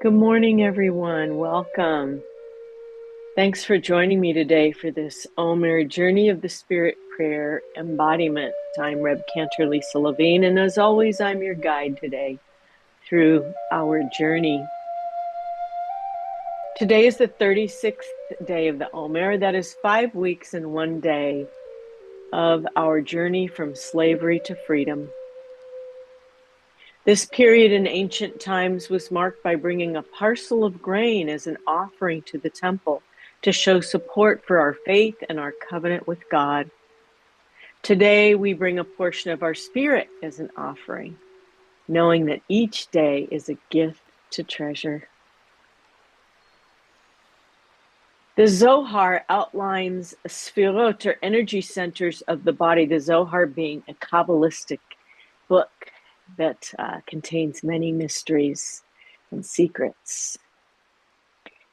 Good morning, everyone. Welcome. Thanks for joining me today for this Omer Journey of the Spirit Prayer Embodiment. I'm Reb Cantor Lisa Levine, and as always, I'm your guide today through our journey. Today is the 36th day of the Omer. That is 5 weeks and 1 day of our journey from slavery to freedom. This period in ancient times was marked by bringing a parcel of grain as an offering to the temple to show support for our faith and our covenant with God. Today, we bring a portion of our spirit as an offering, knowing that each day is a gift to treasure. The Zohar outlines sfirot, or energy centers of the body, the Zohar being a Kabbalistic book that contains many mysteries and secrets.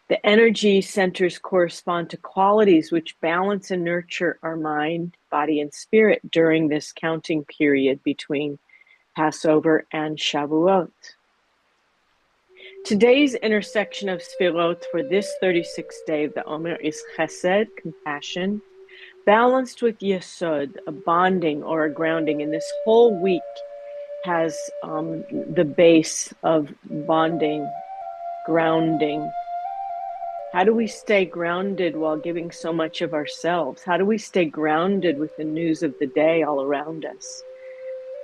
The energy centers correspond to qualities which balance and nurture our mind, body, and spirit during this counting period between Passover and Shavuot. Today's intersection of Sfirot for this 36th day of the Omer is Chesed, compassion, balanced with Yesod, a bonding or a grounding. And this whole week has the base of bonding, grounding. How do we stay grounded while giving so much of ourselves? How do we stay grounded with the news of the day all around us?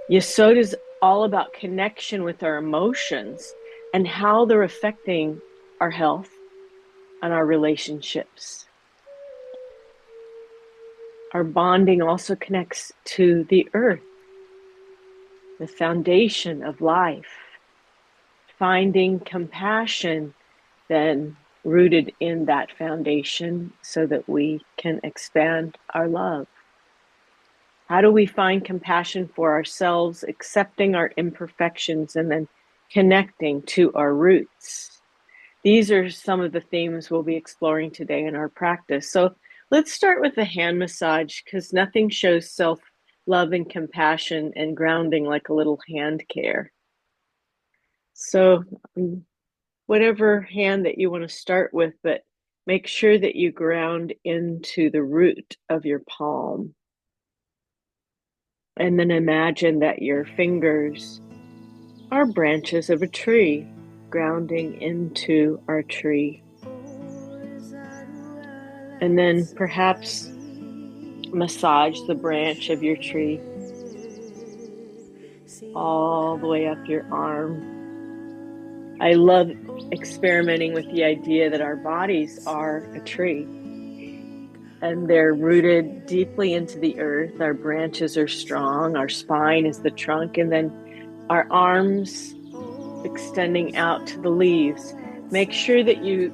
Yesod is all about connection with our emotions and how they're affecting our health and our relationships. Our bonding also connects to the earth, the foundation of life. Finding compassion then rooted in that foundation so that we can expand our love. How do we find compassion for ourselves, accepting our imperfections, and then connecting to our roots? These are some of the themes we'll be exploring today in our practice. So let's start with the hand massage, because nothing shows self-love and compassion and grounding like a little hand care. So whatever hand that you want to start with, but make sure that you ground into the root of your palm. And then imagine that your fingers are branches of a tree, grounding into our tree. And then perhaps massage the branch of your tree all the way up your arm. I love experimenting with the idea that our bodies are a tree and they're rooted deeply into the earth. Our branches are strong, our spine is the trunk, and then our arms extending out to the leaves. Make sure that you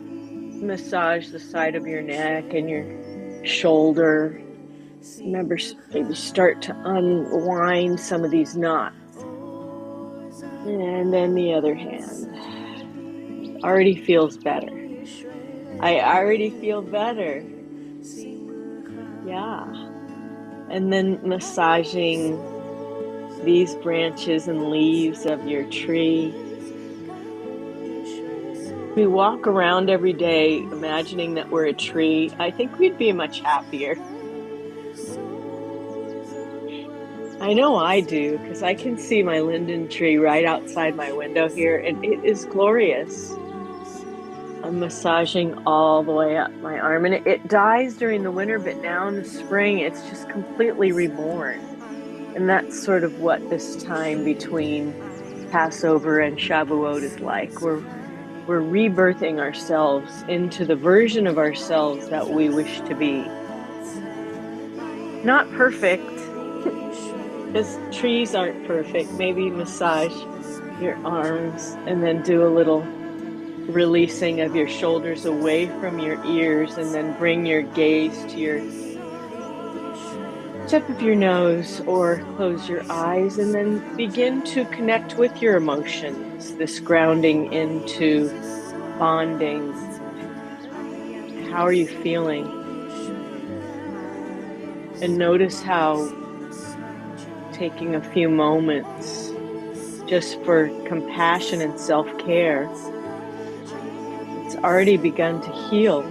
massage the side of your neck and your shoulder. Remember, maybe start to unwind some of these knots. And then the other hand. Already feels better. I already feel better. Yeah. And then massaging these branches and leaves of your tree. We walk around every day imagining that we're a tree. I think we'd be much happier. I know I do, because I can see my linden tree right outside my window here, and it is glorious. I'm massaging all the way up my arm, and it dies during the winter, but now in the spring, it's just completely reborn. And that's sort of what this time between Passover and Shavuot is like. We're rebirthing ourselves into the version of ourselves that we wish to be. Not perfect, because trees aren't perfect. Maybe massage your arms and then do a little releasing of your shoulders away from your ears, and then bring your gaze to your tip of your nose, or close your eyes and then begin to connect with your emotions, this grounding into bonding. How are you feeling? And notice how taking a few moments just for compassion and self-care it's already begun to heal.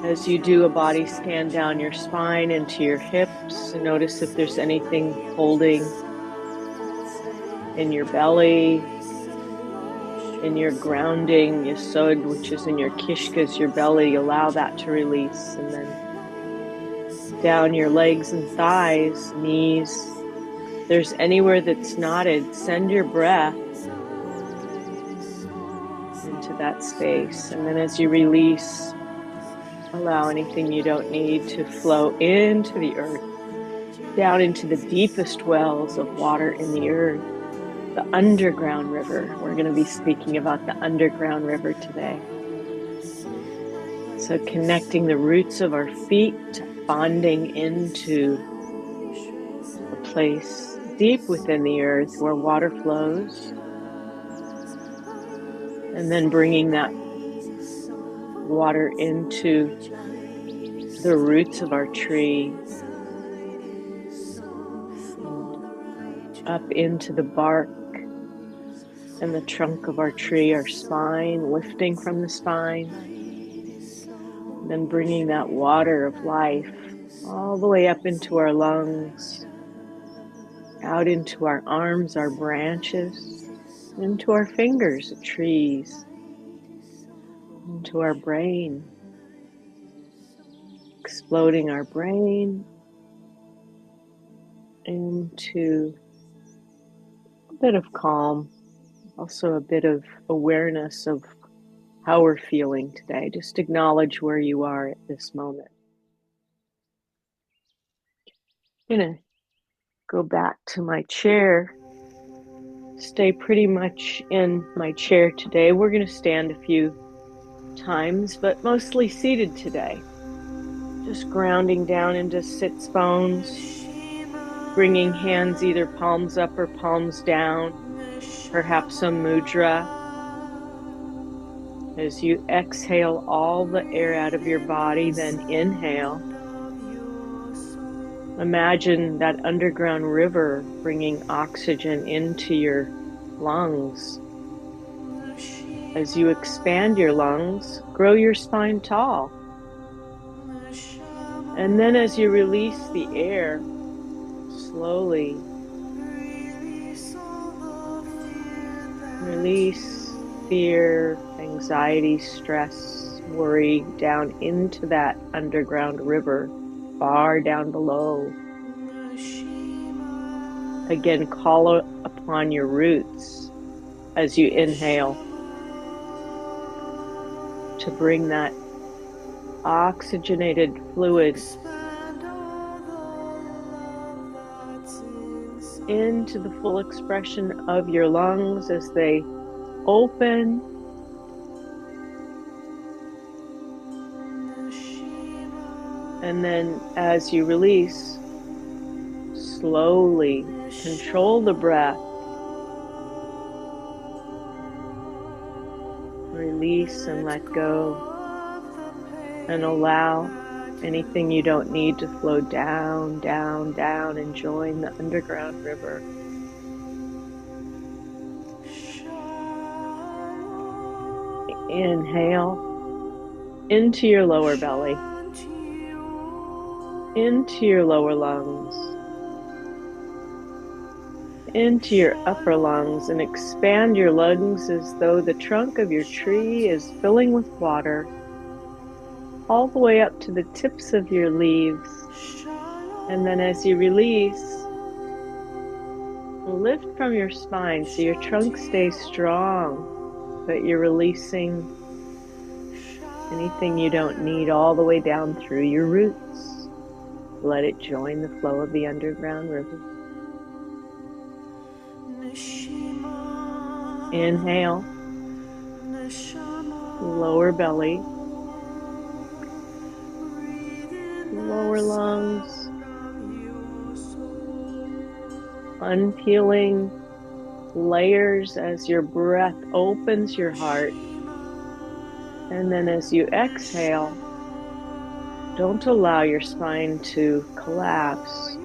As you do a body scan down your spine into your hips, and notice if there's anything holding in your belly, in your grounding, Yesod, which is in your kishkas, your belly, allow that to release. And then down your legs and thighs, knees. If there's anywhere that's knotted, send your breath into that space. And then as you release, allow anything you don't need to flow into the earth, down into the deepest wells of water in the earth, the underground river. We're going to be speaking about the underground river today. So connecting the roots of our feet, bonding into a place deep within the earth where water flows, and then bringing that water into the roots of our tree, and up into the bark and the trunk of our tree, our spine, lifting from the spine, and then bringing that water of life all the way up into our lungs, out into our arms, our branches, into our fingers, the trees, into our brain, exploding our brain into a bit of calm, also a bit of awareness of how we're feeling today. Just acknowledge where you are at this moment. I'm going to go back to my chair, stay pretty much in my chair today. We're going to stand a few times, but mostly seated today. Just grounding down into sits bones, bringing hands either palms up or palms down, perhaps some mudra. As you exhale all the air out of your body, then inhale. Imagine that underground river bringing oxygen into your lungs. As you expand your lungs, grow your spine tall. And then as you release the air, slowly release fear, anxiety, stress, worry down into that underground river, far down below. Again, call upon your roots as you inhale to bring that oxygenated fluid into the full expression of your lungs as they open. And then as you release, slowly control the breath. Release and let go. And allow anything you don't need to flow down, down, down, and join the underground river. Inhale into your lower belly, into your lower lungs, into your upper lungs, and expand your lungs as though the trunk of your tree is filling with water, all the way up to the tips of your leaves. And then as you release, lift from your spine so your trunk stays strong, but you're releasing anything you don't need all the way down through your roots. Let it join the flow of the underground river. Inhale, lower belly, lower lungs, unpeeling layers as your breath opens your heart. And then as you exhale, don't allow your spine to collapse.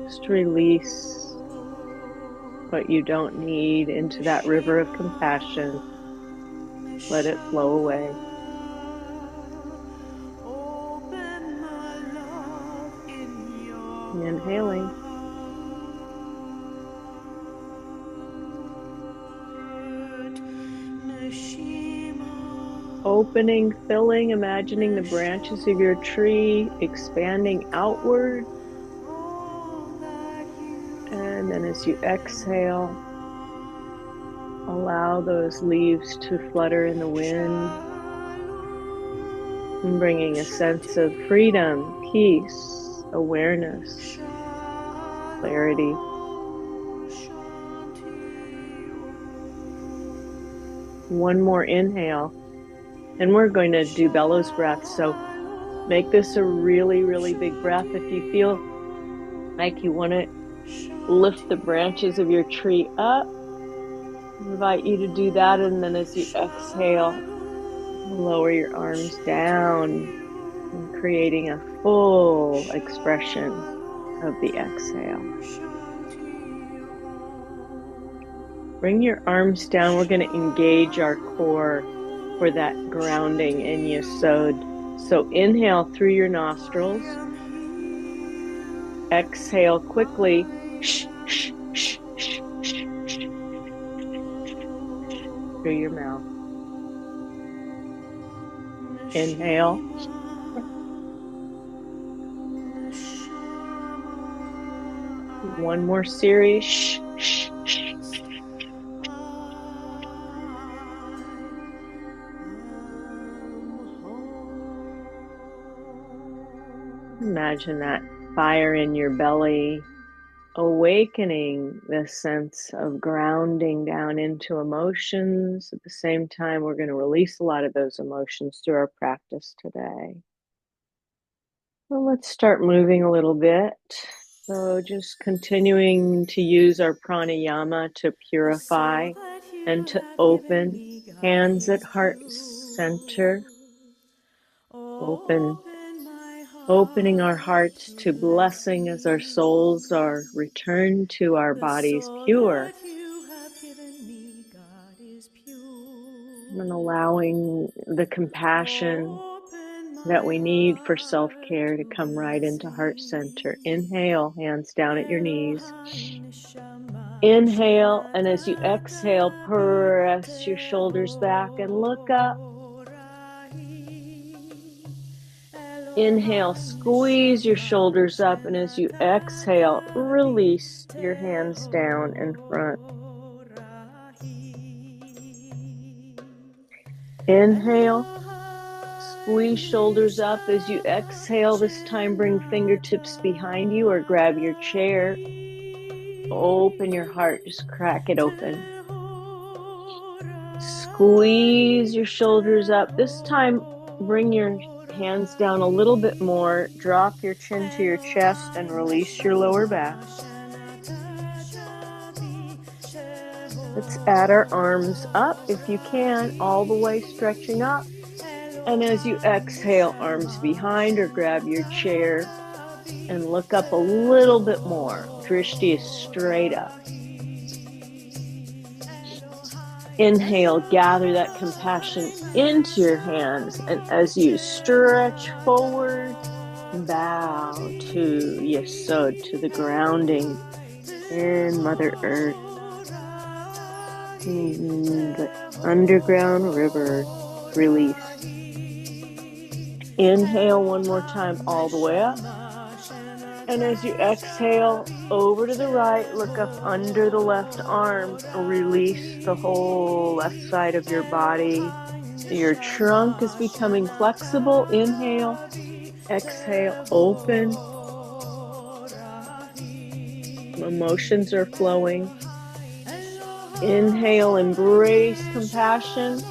Just release what you don't need into that river of compassion. Let it flow away. Inhaling. Opening, filling, imagining the branches of your tree expanding outward. And then as you exhale, allow those leaves to flutter in the wind, and bringing a sense of freedom, peace, awareness, clarity. One more inhale, and we're going to do bellows breath. So make this a really, really big breath. If you feel like you want to lift the branches of your tree up, I invite you to do that. And then as you exhale, lower your arms down and creating a full expression of the exhale. Bring your arms down. We're going to engage our core for that grounding in Yesod. So inhale through your nostrils. Exhale quickly. Through your mouth. Inhale. One more series. Imagine that fire in your belly, awakening this sense of grounding down into emotions. At the same time, we're going to release a lot of those emotions through our practice today. Well, let's start moving a little bit. So just continuing to use our pranayama to purify and to open. Hands at heart center. Opening our hearts to blessing as our souls are returned to our bodies pure. And allowing the compassion that we need for self-care to come right into heart center. Inhale, hands down at your knees. Inhale, and as you exhale, press your shoulders back and look up. Inhale, squeeze your shoulders up, and as you exhale, release your hands down in front. Inhale, squeeze shoulders up. As you exhale, this time bring fingertips behind you or grab your chair. Open your heart, just crack it open. Squeeze your shoulders up. This time, bring your hands down a little bit more. Drop your chin to your chest and release your lower back. Let's add our arms up if you can, all the way stretching up. And as you exhale, arms behind or grab your chair and look up a little bit more. Drishti is straight up. Inhale, gather that compassion into your hands, and as you stretch forward, bow to Yesod, to the grounding in Mother Earth, the underground river. Release. Inhale one more time all the way up. And as you exhale, over to the right, look up under the left arm. Release the whole left side of your body. Your trunk is becoming flexible. Inhale, exhale, open. Emotions are flowing. Inhale, embrace compassion,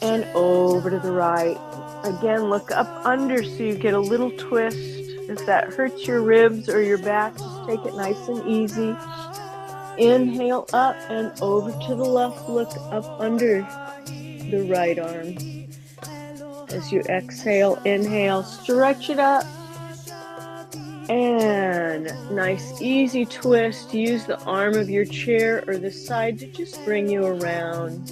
and over to the right. Again, look up under so you get a little twist. If that hurts your ribs or your back, just take it nice and easy. Inhale up and over to the left. Look up under the right arm. As you exhale, inhale, stretch it up. And nice easy twist. Use the arm of your chair or the side to just bring you around.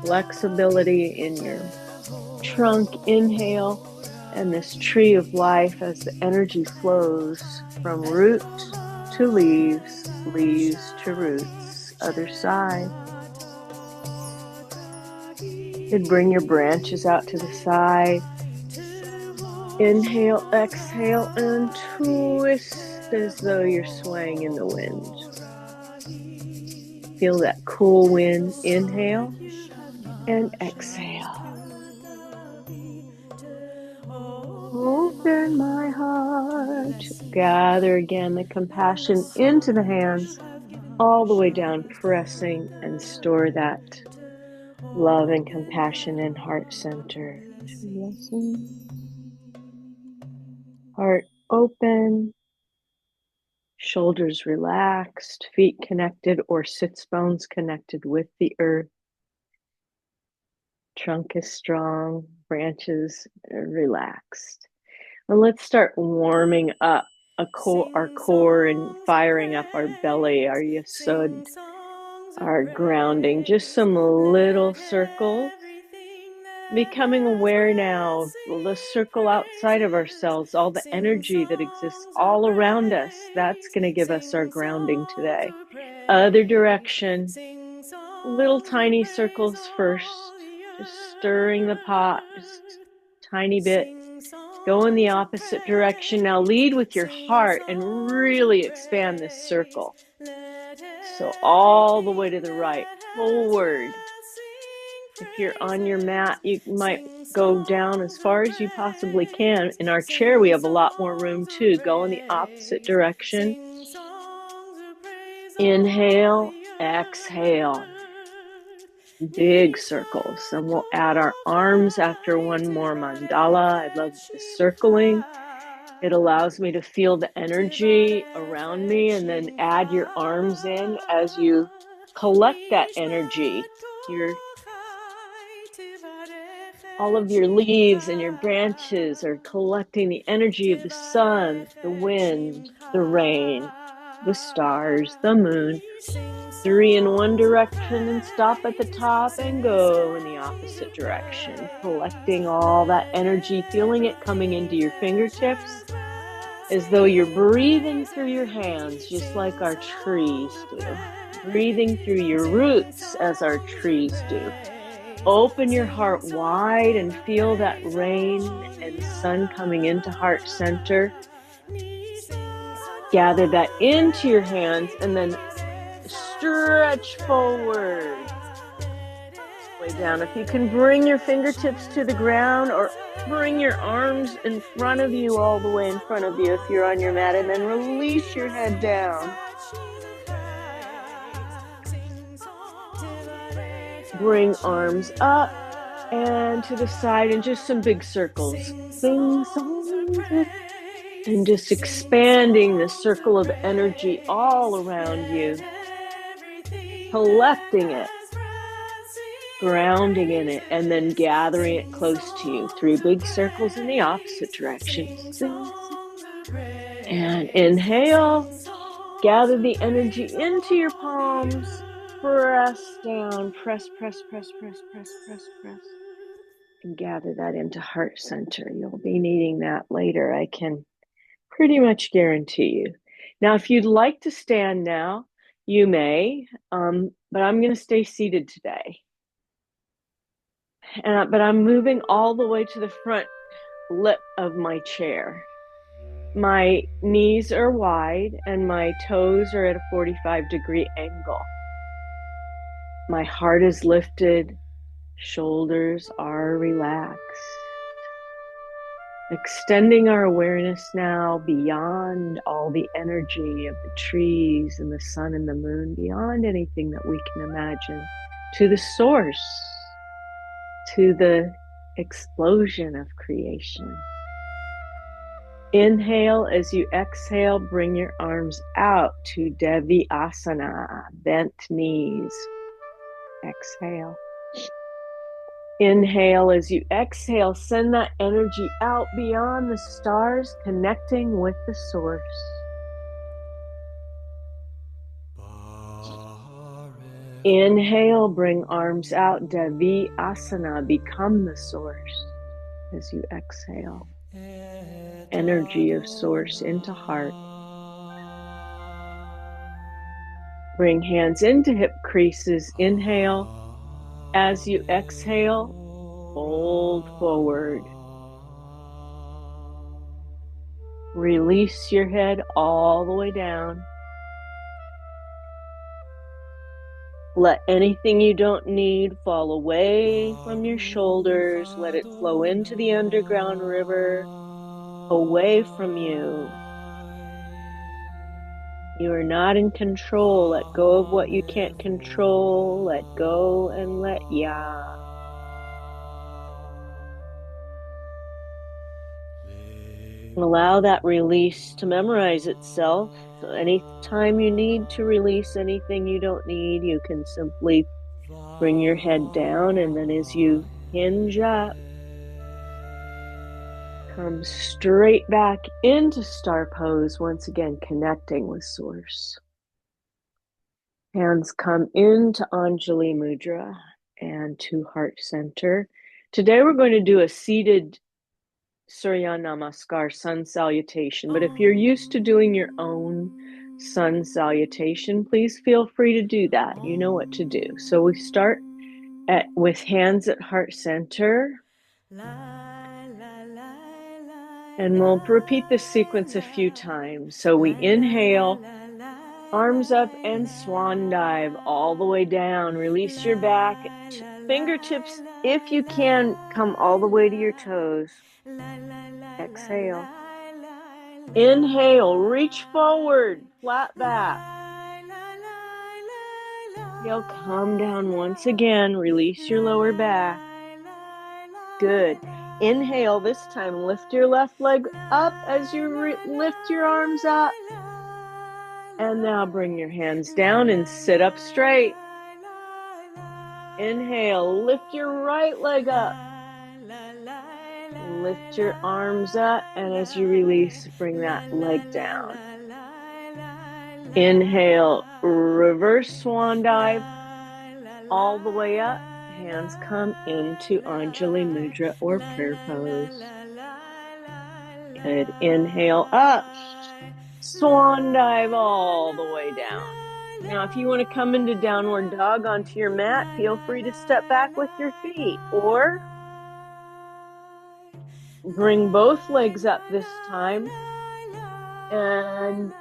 Flexibility in your trunk. Inhale. And this tree of life as the energy flows from root to leaves, leaves to roots. Other side. And bring your branches out to the side. Inhale, exhale, and twist as though you're swaying in the wind. Feel that cool wind. Inhale and exhale. Open my heart. Gather again the compassion into the hands, all the way down, pressing, and store that love and compassion in heart center. Heart open, shoulders relaxed, feet connected or sits bones connected with the earth. Trunk is strong, branches are relaxed. And let's start warming up our core and firing up our belly, our Yesod, our grounding. Just some little circles. Becoming aware now of the circle outside of ourselves, all the energy that exists all around us. That's going to give us our grounding today. Other direction, little tiny circles first, just stirring the pot, just tiny bit. Go in the opposite direction. Now lead with your heart and really expand this circle. So all the way to the right, forward. If you're on your mat, you might go down as far as you possibly can. In our chair, we have a lot more room too. Go in the opposite direction. Inhale, exhale. Big circles. And we'll add our arms after one more mandala. I love the circling. It allows me to feel the energy around me, and then add your arms in as you collect that energy. All of your leaves and your branches are collecting the energy of the sun, the wind, the rain, the stars, the moon. 3 in one direction and stop at the top and go in the opposite direction, collecting all that energy, feeling it coming into your fingertips as though you're breathing through your hands, just like our trees do. Breathing through your roots as our trees do. Open your heart wide and feel that rain and sun coming into heart center. Gather that into your hands and then stretch forward. Way down. If you can bring your fingertips to the ground or bring your arms in front of you, all the way in front of you if you're on your mat, and then release your head down. Bring arms up and to the side and just some big circles. Sing songs. And just expanding the circle of energy all around you. Collecting it. Grounding in it, and then gathering it close to you. 3 big circles in the opposite direction. And inhale. Gather the energy into your palms. Press down. Press, press, press, press, press, press, press. And gather that into heart center. You'll be needing that later, I can pretty much guarantee you. Now, if you'd like to stand now, you may, but I'm going to stay seated today. But I'm moving all the way to the front lip of my chair. My knees are wide and my toes are at a 45-degree angle. My heart is lifted, shoulders are relaxed. Extending our awareness now beyond all the energy of the trees and the sun and the moon, beyond anything that we can imagine, to the source, to the explosion of creation. Inhale. As you exhale, bring your arms out to Devi Asana, bent knees. Exhale. Inhale as you exhale, send that energy out beyond the stars, connecting with the source. Inhale, bring arms out, Devi Asana, become the source. As you exhale, energy of source into heart. Bring hands into hip creases, inhale. As you exhale, fold forward. Release your head all the way down. Let anything you don't need fall away from your shoulders. Let it flow into the underground river, away from you. You are not in control. Let go of what you can't control. Let go and let ya. Allow that release to memorize itself. So anytime you need to release anything you don't need, you can simply bring your head down, and then as you hinge up, come straight back into star pose, once again connecting with source. Hands come into Anjali Mudra and to heart center. Today we're going to do a seated Surya Namaskar, sun salutation. But if you're used to doing your own sun salutation, please feel free to do that. You know what to do. So we start with hands at heart center. And we'll repeat this sequence a few times. So we inhale, arms up and swan dive all the way down. Release your back. Fingertips, if you can, come all the way to your toes. Exhale. Inhale, reach forward, flat back. Exhale, come down once again. Release your lower back. Good. Inhale, this time lift your left leg up as you lift your arms up. And now bring your hands down and sit up straight. Inhale, lift your right leg up. Lift your arms up, and as you release, bring that leg down. Inhale, reverse swan dive all the way up. Hands come into Anjali Mudra or prayer pose. Good. Inhale up. Swan dive all the way down. Now, if you want to come into downward dog onto your mat, feel free to step back with your feet, or bring both legs up this time and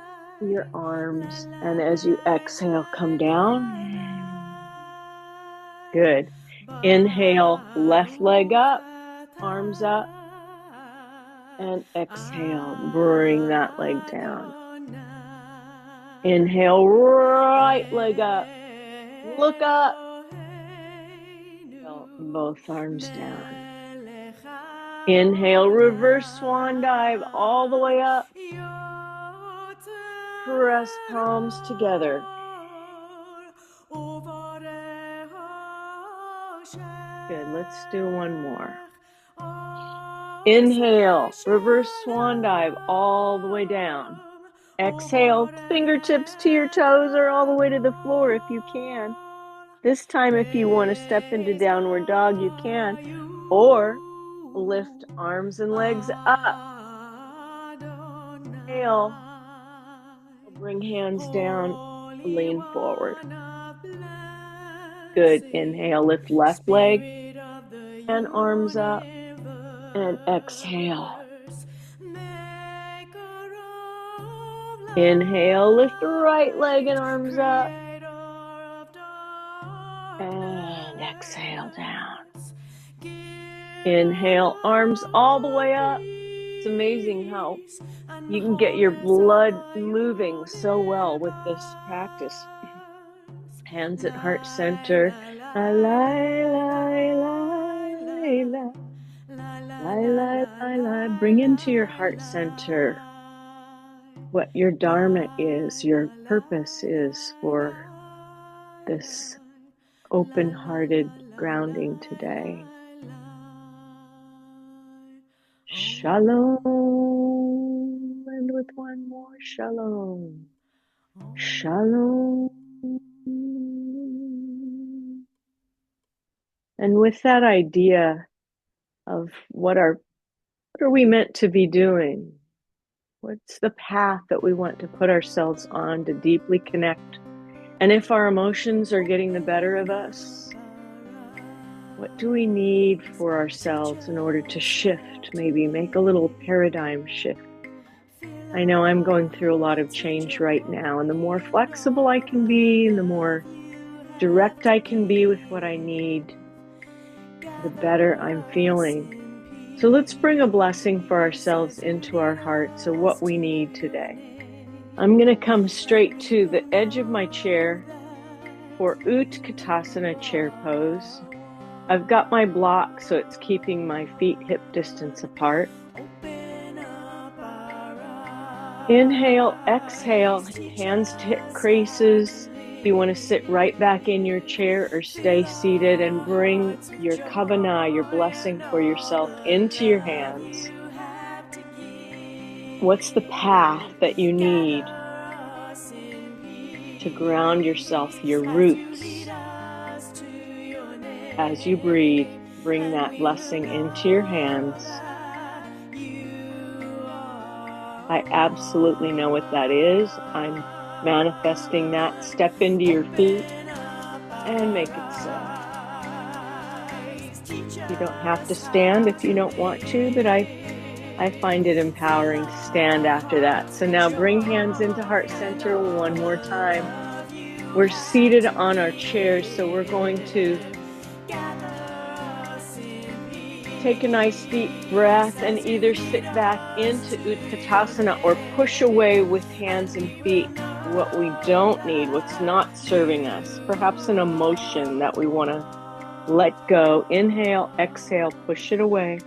your arms. And as you exhale, come down. Good. Inhale, left leg up, arms up. And exhale, bring that leg down. Inhale, right leg up. Look up. Both arms down. Inhale, reverse swan dive all the way up. Press palms together. Good, let's do one more. Inhale, reverse swan dive all the way down. Exhale, fingertips to your toes or all the way to the floor if you can. This time, if you want to step into downward dog, you can. Or lift arms and legs up. Inhale. Bring hands down, lean forward. Good. Inhale, lift left leg and arms up. And exhale. Inhale, lift right leg and arms up. And exhale down. Inhale, arms all the way up. It's amazing how you can get your blood moving so well with this practice. Hands at heart center. La la la la la la la. Bring into your heart center what your dharma is, your purpose is for this open-hearted grounding today. Shalom. And with one more shalom. Shalom. And with that idea of what are we meant to be doing? What's the path that we want to put ourselves on to deeply connect? And if our emotions are getting the better of us, what do we need for ourselves in order to shift, maybe make a little paradigm shift? I know I'm going through a lot of change right now, and the more flexible I can be, and the more direct I can be with what I need, the better I'm feeling. So let's bring a blessing for ourselves into our hearts of what we need today. I'm going to come straight to the edge of my chair for Utkatasana chair pose. I've got my block, so it's keeping my feet hip distance apart. Inhale, exhale, hands to hip creases. If you want to sit right back in your chair or stay seated, and bring your kavanah, your blessing for yourself, into your hands. What's the path that you need to ground yourself, your roots? As you breathe, bring that blessing into your hands. I absolutely know what that is. I'm manifesting that. Step into your feet and make it so. You don't have to stand if you don't want to, but I find it empowering to stand after that. So now bring hands into heart center one more time. We're seated on our chairs, so we're going to take a nice deep breath and either sit back into Utkatasana or push away with hands and feet what we don't need, what's not serving us, perhaps an emotion that we want to let go. Inhale, exhale, push it away.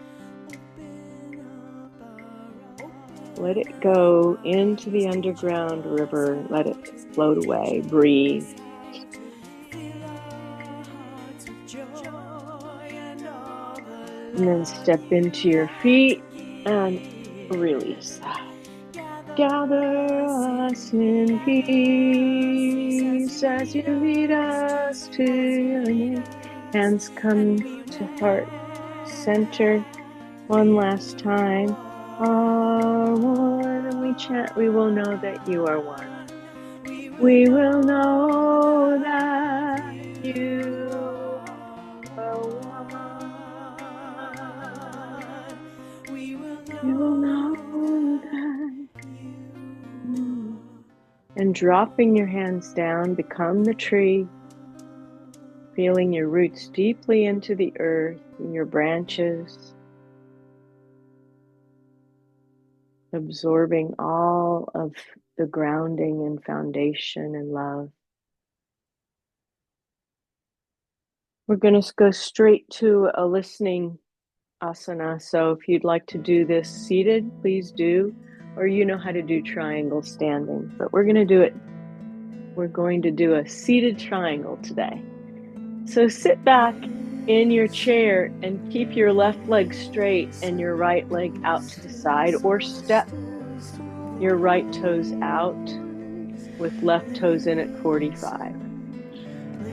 Let it go into the underground river. Let it float away. Breathe. And then step into your feet and release that. Gather us in peace as you lead us to your name. Hands come to heart center one last time. Are one, and we chant, we will know that you are one. We will know that you are one. We will know that you. And dropping your hands down, become the tree, feeling your roots deeply into the earth and your branches, absorbing all of the grounding and foundation and love. We're going to go straight to a listening asana. So if you'd like to do this seated, please do, or you know how to do triangle standing, but we're going to do it. We're going to do a seated triangle today. So sit back in your chair and keep your left leg straight and your right leg out to the side, or step your right toes out with left toes in at 45.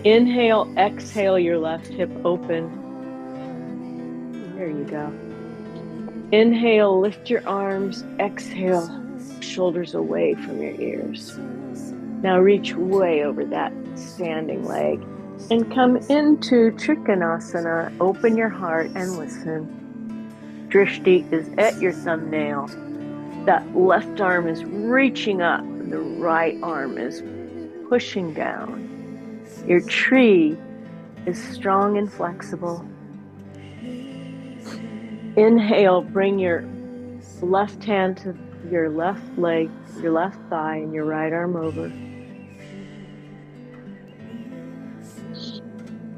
Inhale, exhale, your left hip open. There you go. Inhale, lift your arms. Exhale, shoulders away from your ears. Now reach way over that standing leg and come into Trikonasana. Open your heart and listen. Drishti is at your thumbnail. That left arm is reaching up. The right arm is pushing down. Your tree is strong and flexible. Inhale, bring your left hand to your left leg, your left thigh, and your right arm over.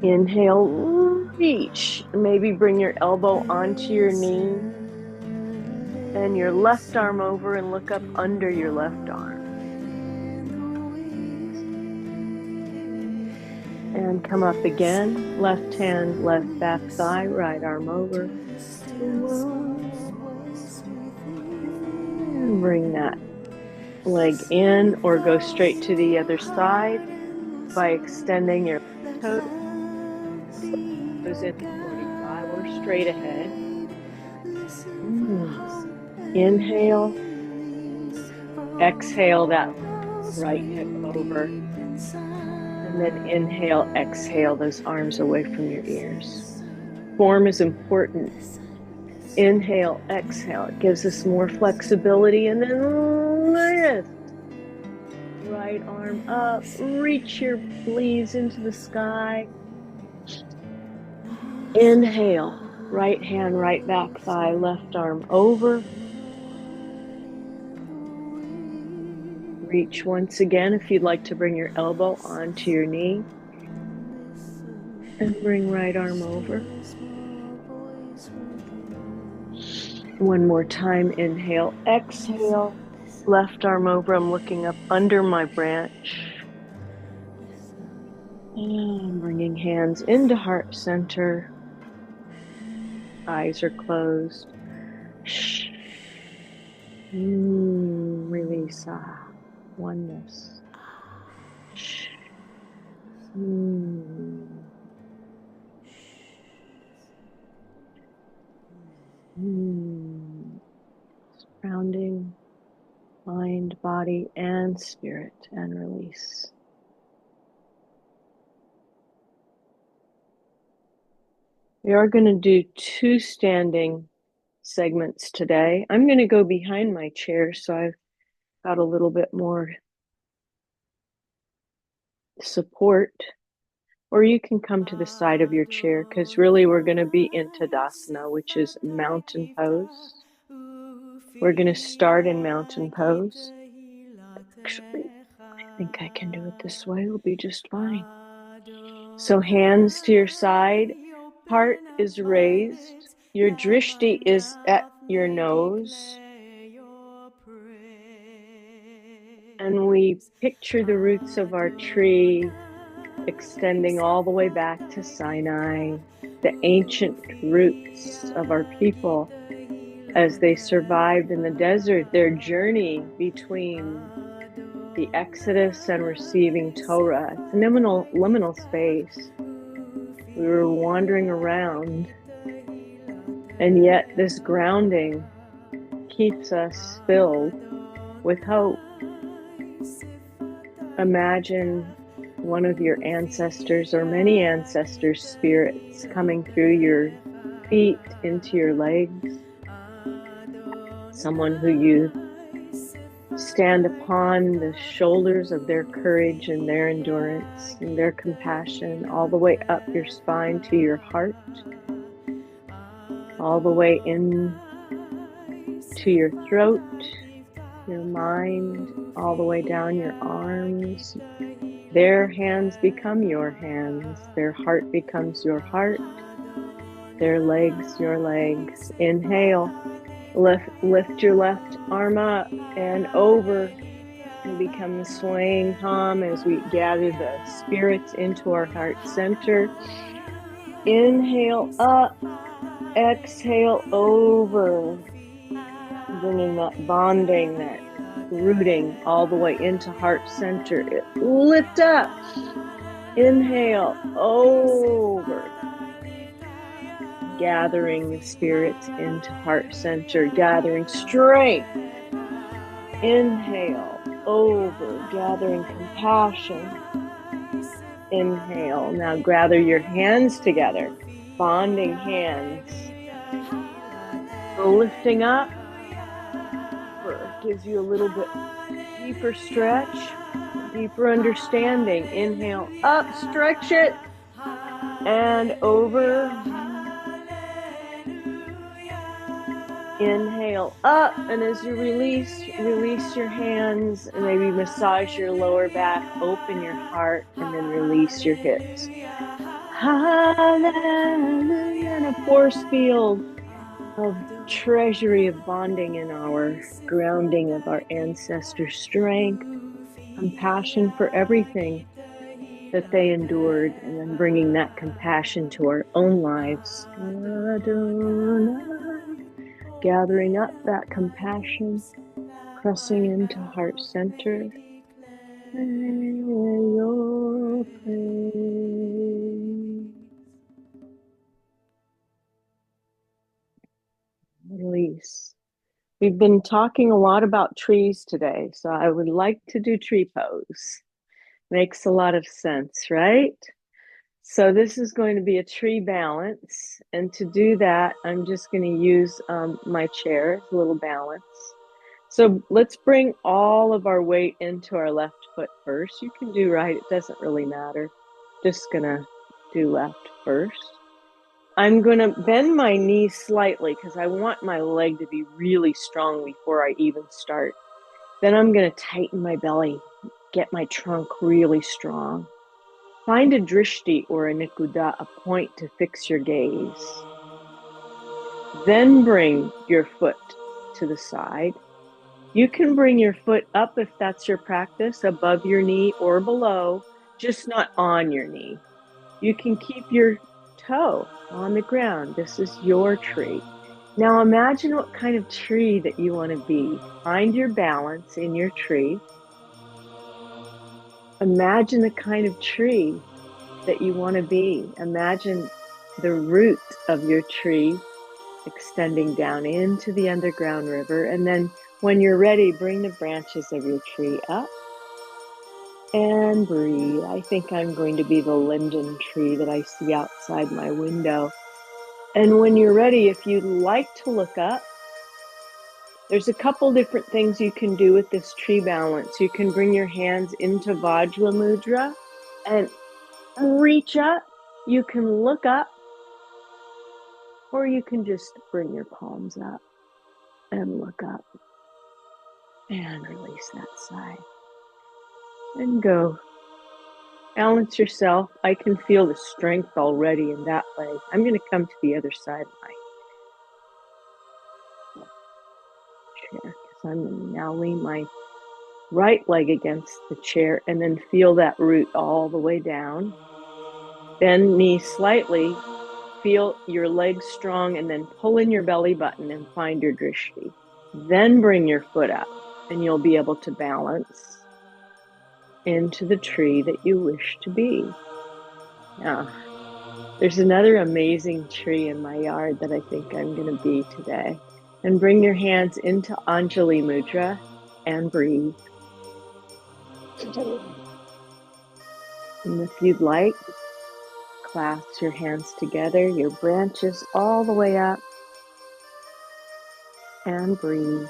Inhale, reach. Maybe bring your elbow onto your knee and your left arm over and look up under your left arm. And come up again. Left hand, left back thigh, right arm over. Bring that leg in or go straight to the other side by extending your toes in 45 or straight ahead. Inhale, exhale that right hip over, and then inhale, exhale those arms away from your ears. Form is important. Inhale, exhale, it gives us more flexibility, and then lift. Right arm up, reach your knees into the sky. Inhale, right hand, right back thigh, left arm over. Reach once again if you'd like to bring your elbow onto your knee. And bring right arm over. One more time, inhale, exhale. Left arm over, I'm looking up under my branch. And bringing hands into heart center. Eyes are closed. Release. Oneness. Grounding mind, body, and spirit, and release. We are going to do 2 standing segments today. I'm going to go behind my chair so I've got a little bit more support. Or you can come to the side of your chair because really we're going to be in Tadasana, which is mountain pose. We're going to start in mountain pose. Actually, I think I can do it this way. It'll be just fine. So hands to your side, heart is raised, your drishti is at your nose, and we picture the roots of our tree extending all the way back to Sinai, the ancient roots of our people as they survived in the desert, their journey between the Exodus and receiving Torah. It's a liminal space. We were wandering around, and yet this grounding keeps us filled with hope. Imagine one of your ancestors or many ancestors' spirits coming through your feet into your legs. Someone who you stand upon the shoulders of their courage and their endurance and their compassion, all the way up your spine to your heart, all the way in to your throat, your mind, all the way down your arms. Their hands become your hands. Their heart becomes your heart. Their legs, your legs. Inhale. Lift your left arm up and over and become the swaying palm as we gather the spirits into our heart center. Inhale up, exhale over, bringing that bonding, that rooting all the way into heart center. Lift up, inhale over. Gathering the spirits into heart center, gathering strength. Inhale, over, gathering compassion. Inhale, now gather your hands together, bonding hands. Lifting up, gives you a little bit deeper stretch, deeper understanding. Inhale, up, stretch it, and over. Inhale up, and as you release your hands and maybe massage your lower back, open your heart, and then release your hips. Hallelujah, and a force field of treasury of bonding in our grounding of our ancestors' strength, compassion for everything that they endured, and then bringing that compassion to our own lives. Gathering up that compassion, Pressing into heart center. Your praise. Release. We've been talking a lot about trees today, so I would like to do tree pose. Makes a lot of sense, right? So this is going to be a tree balance. And to do that, I'm just going to use my chair as a little balance. So let's bring all of our weight into our left foot first. You can do right, it doesn't really matter. Just going to do left first. I'm going to bend my knee slightly because I want my leg to be really strong before I even start. Then I'm going to tighten my belly, get my trunk really strong. Find a drishti or a nikuda, a point to fix your gaze. Then bring your foot to the side. You can bring your foot up if that's your practice, above your knee or below, just not on your knee. You can keep your toe on the ground. This is your tree. Now imagine what kind of tree that you want to be. Find your balance in your tree. Imagine the kind of tree that you want to be. Imagine the root of your tree extending down into the underground river. And then when you're ready, bring the branches of your tree up and breathe. I think I'm going to be the linden tree that I see outside my window. And when you're ready, if you'd like to look up, there's a couple different things you can do with this tree balance. You can bring your hands into Vajra Mudra and reach up. You can look up, or you can just bring your palms up and look up and release that side and go. Balance yourself. I can feel the strength already in that leg. I'm going to come to the other side of my chair because I'm going to now lean my right leg against the chair and then feel that root all the way down. Bend knee slightly, feel your legs strong, and then pull in your belly button and find your drishti. Then bring your foot up and you'll be able to balance into the tree that you wish to be. Now, there's another amazing tree in my yard that I think I'm going to be today. And bring your hands into Anjali Mudra and breathe. And if you'd like, clasp your hands together, your branches all the way up, and breathe.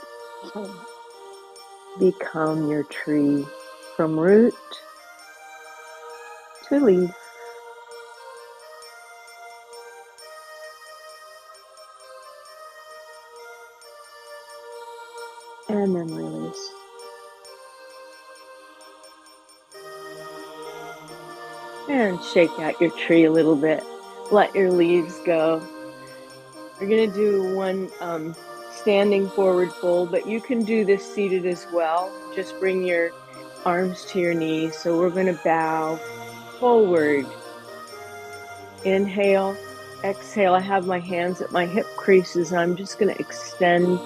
Become your tree from root to leaf. And then release. And shake out your tree a little bit. Let your leaves go. We're going to do one standing forward fold, but you can do this seated as well. Just bring your arms to your knees. So we're going to bow forward. Inhale, exhale. I have my hands at my hip creases. I'm just going to extend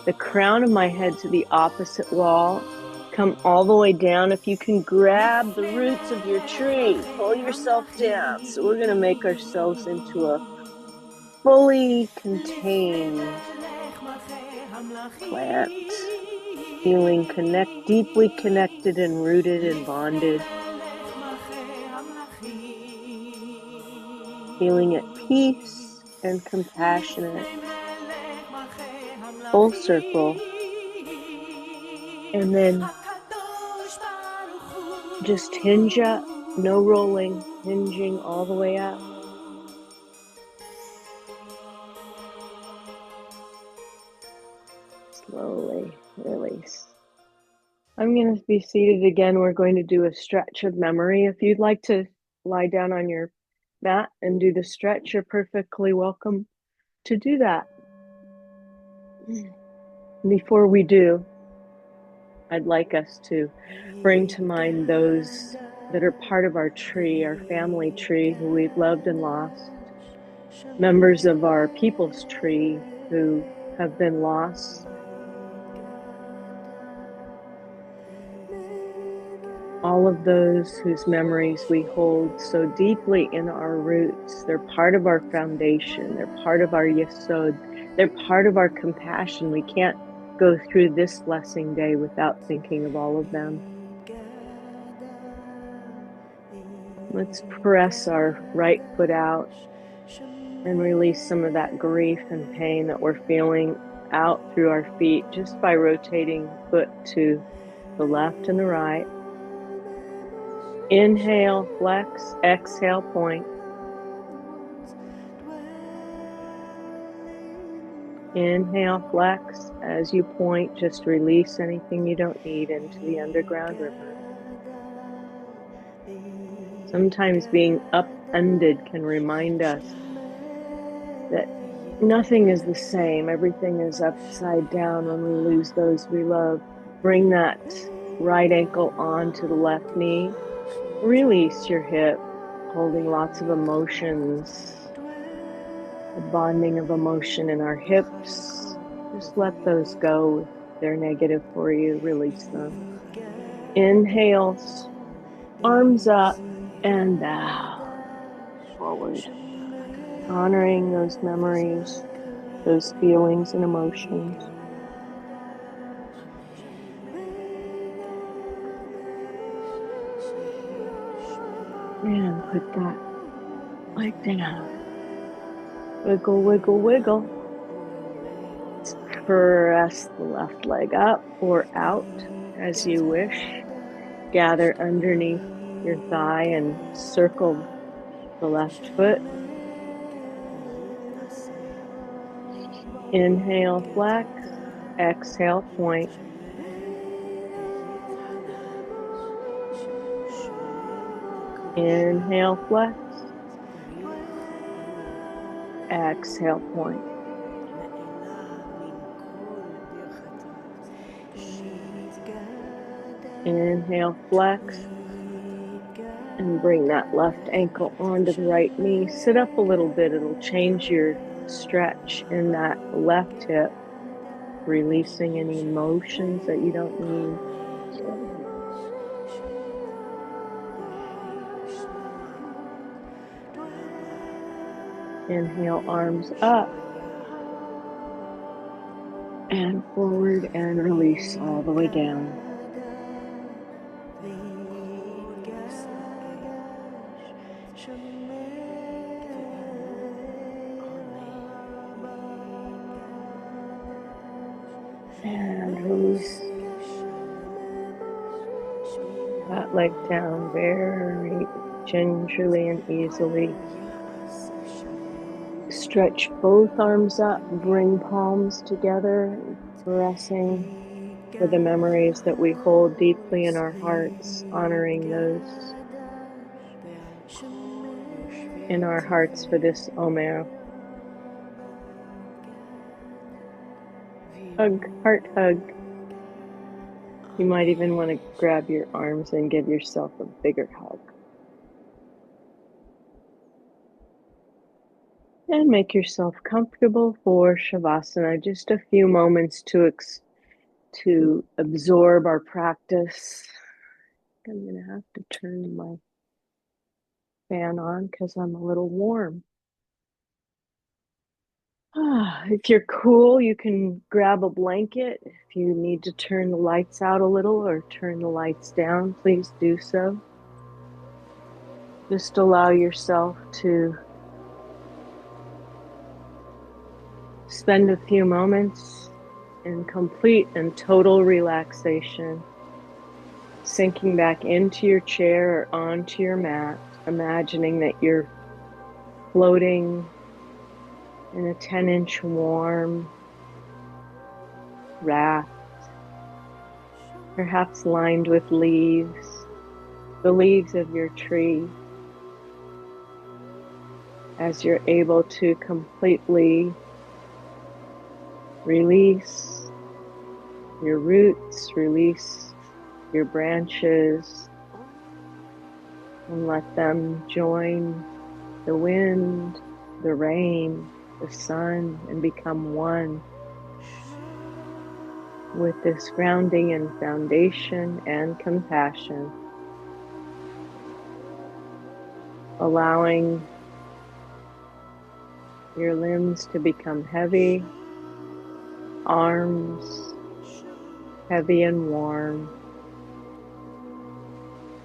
the crown of my head to the opposite wall. Come all the way down. If you can grab the roots of your tree, pull yourself down. So we're going to make ourselves into a fully contained plant. Feeling deeply connected and rooted and bonded. Feeling at peace and compassionate. Full circle. And then just hinge up, no rolling, hinging all the way up. Slowly release. I'm going to be seated again. We're going to do a stretch of memory. If you'd like to lie down on your mat and do the stretch, you're perfectly welcome to do that. Before we do, I'd like us to bring to mind those that are part of our tree, our family tree, who we've loved and lost, members of our people's tree who have been lost, all of those whose memories we hold so deeply in our roots. They're part of our foundation. They're part of our Yesod. They're part of our compassion. We can't go through this blessing day without thinking of all of them. Let's press our right foot out and release some of that grief and pain that we're feeling out through our feet just by rotating foot to the left and the right. Inhale, flex, exhale, point. Inhale, flex. As you point, just release anything you don't need into the underground river. Sometimes being upended can remind us that nothing is the same. Everything is upside down when we lose those we love. Bring that right ankle onto the left knee. Release your hip, holding lots of emotions, the bonding of emotion in our hips. Just let those go if they're negative for you. Release them. Inhale, arms up and bow forward, honoring those memories, those feelings and emotions. And put that leg down. Wiggle, wiggle, wiggle. Let's press the left leg up or out as you wish. Gather underneath your thigh and circle the left foot. Inhale, flex. Exhale, point. Inhale, flex. Exhale, point. Inhale, flex. And bring that left ankle onto the right knee. Sit up a little bit. It'll change your stretch in that left hip, releasing any emotions that you don't need. Inhale, arms up and forward and release all the way down. And release that leg down very gingerly and easily. Stretch both arms up, bring palms together, pressing for the memories that we hold deeply in our hearts, honoring those in our hearts for this Omer. Hug, heart hug. You might even want to grab your arms and give yourself a bigger hug. And make yourself comfortable for Shavasana. Just a few moments to absorb our practice. I'm going to have to turn my fan on because I'm a little warm. If you're cool, you can grab a blanket. If you need to turn the lights out a little or turn the lights down, please do so. Just allow yourself to spend a few moments in complete and total relaxation, sinking back into your chair or onto your mat, imagining that you're floating in a 10-inch warm raft, perhaps lined with leaves, the leaves of your tree, as you're able to completely release your roots, release your branches, and let them join the wind, the rain, the sun, and become one with this grounding and foundation and compassion. allowing your limbs to become heavy, arms heavy and warm,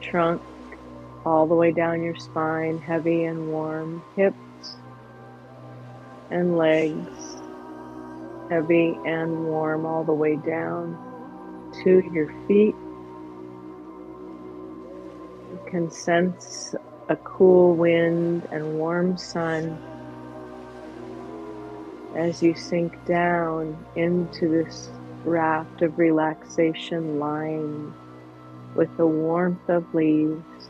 trunk all the way down your spine, heavy and warm, hips and legs heavy and warm all the way down to your feet. You can sense a cool wind and warm sun as you sink down into this raft of relaxation lined with the warmth of leaves.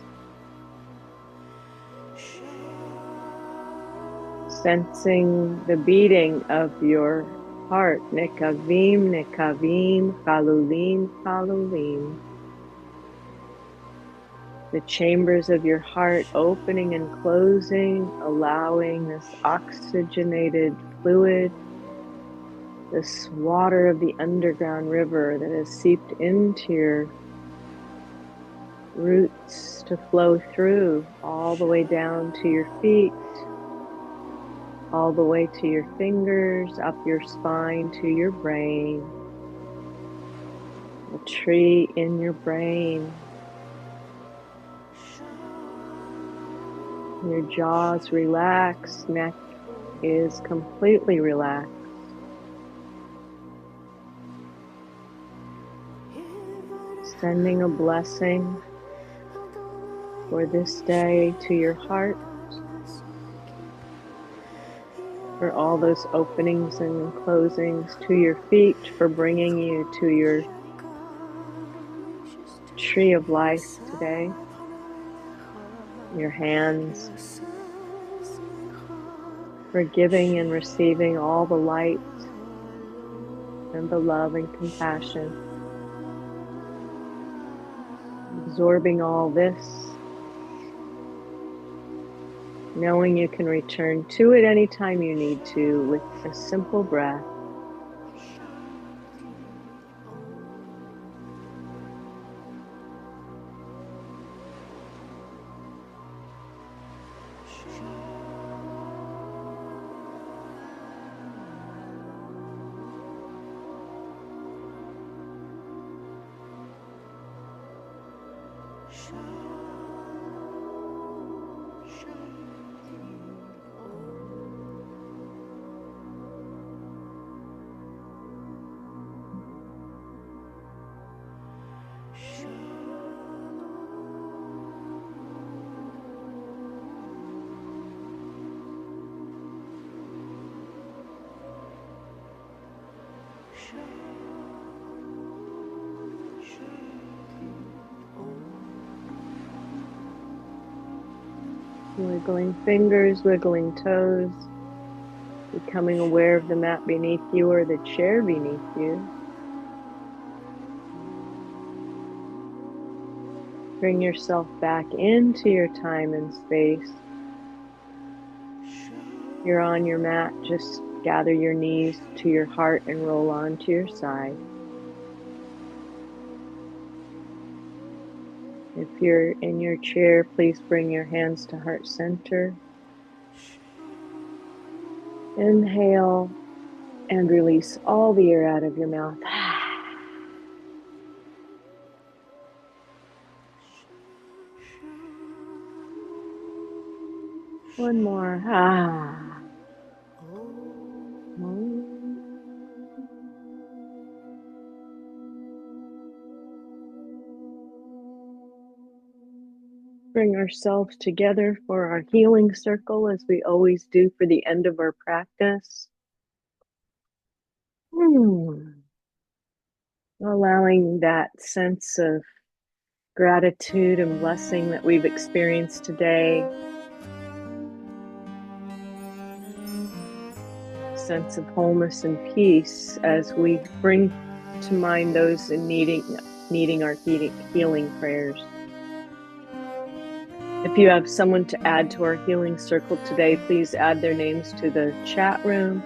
Sensing the beating of your heart, nekavim, nekavim, chalulim, chalulim. The chambers of your heart opening and closing, allowing this oxygenated fluid, this water of the underground river that has seeped into your roots to flow through all the way down to your feet, all the way to your fingers, up your spine to your brain, a tree in your brain. Your jaws relaxed, neck is completely relaxed. Sending a blessing for this day to your heart, for all those openings and closings to your feet, for bringing you to your tree of life today. Your hands, for giving and receiving all the light and the love and compassion. Absorbing all this, knowing you can return to it anytime you need to with a simple breath. Wiggling fingers, wiggling toes, becoming aware of the mat beneath you or the chair beneath you. Bring yourself back into your time and space. You're on your mat, just gather your knees to your heart and roll onto your side. If you're in your chair, please bring your hands to heart center. Inhale and release all the air out of your mouth. One more. Bring ourselves together for our healing circle, as we always do for the end of our practice. Allowing that sense of gratitude and blessing that we've experienced today. Sense of wholeness and peace as we bring to mind those in needing our healing prayers. If you have someone to add to our healing circle today, please add their names to the chat room,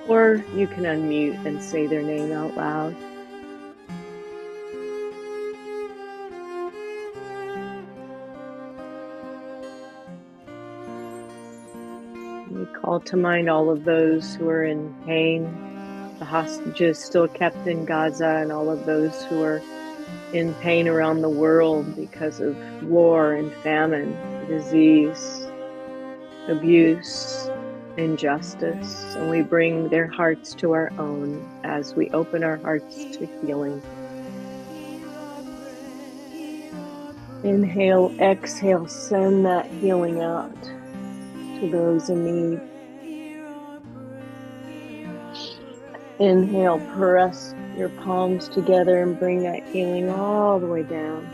or you can unmute and say their name out loud. Call to mind all of those who are in pain, the hostages still kept in Gaza, and all of those who are in pain around the world because of war and famine, disease, abuse, injustice. And we bring their hearts to our own as we open our hearts to healing. Inhale, exhale, send that healing out to those in need. Inhale, press your palms together and bring that healing all the way down.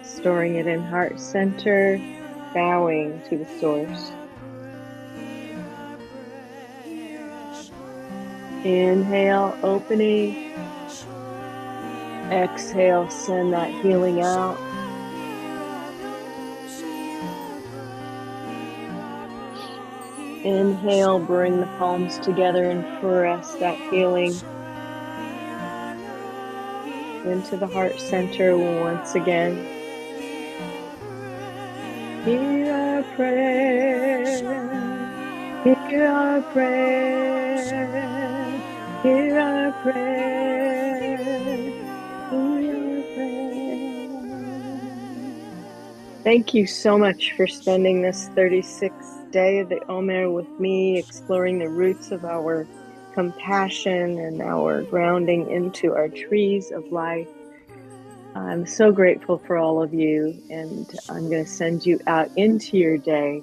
Storing it in heart center, bowing to the source. Inhale, opening. Exhale, send that healing out. Inhale, bring the palms together and press that healing into the heart center once again. Hear our prayer, hear our prayer, hear our prayer, hear our prayer. Thank you so much for spending this 36th day of the Omer with me, exploring the roots of our compassion and our grounding into our trees of life. I'm so grateful for all of you, and I'm going to send you out into your day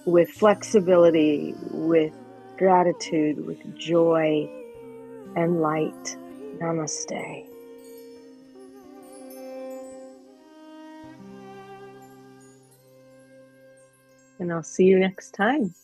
with flexibility, with gratitude, with joy and light. Namaste. And I'll see you next time.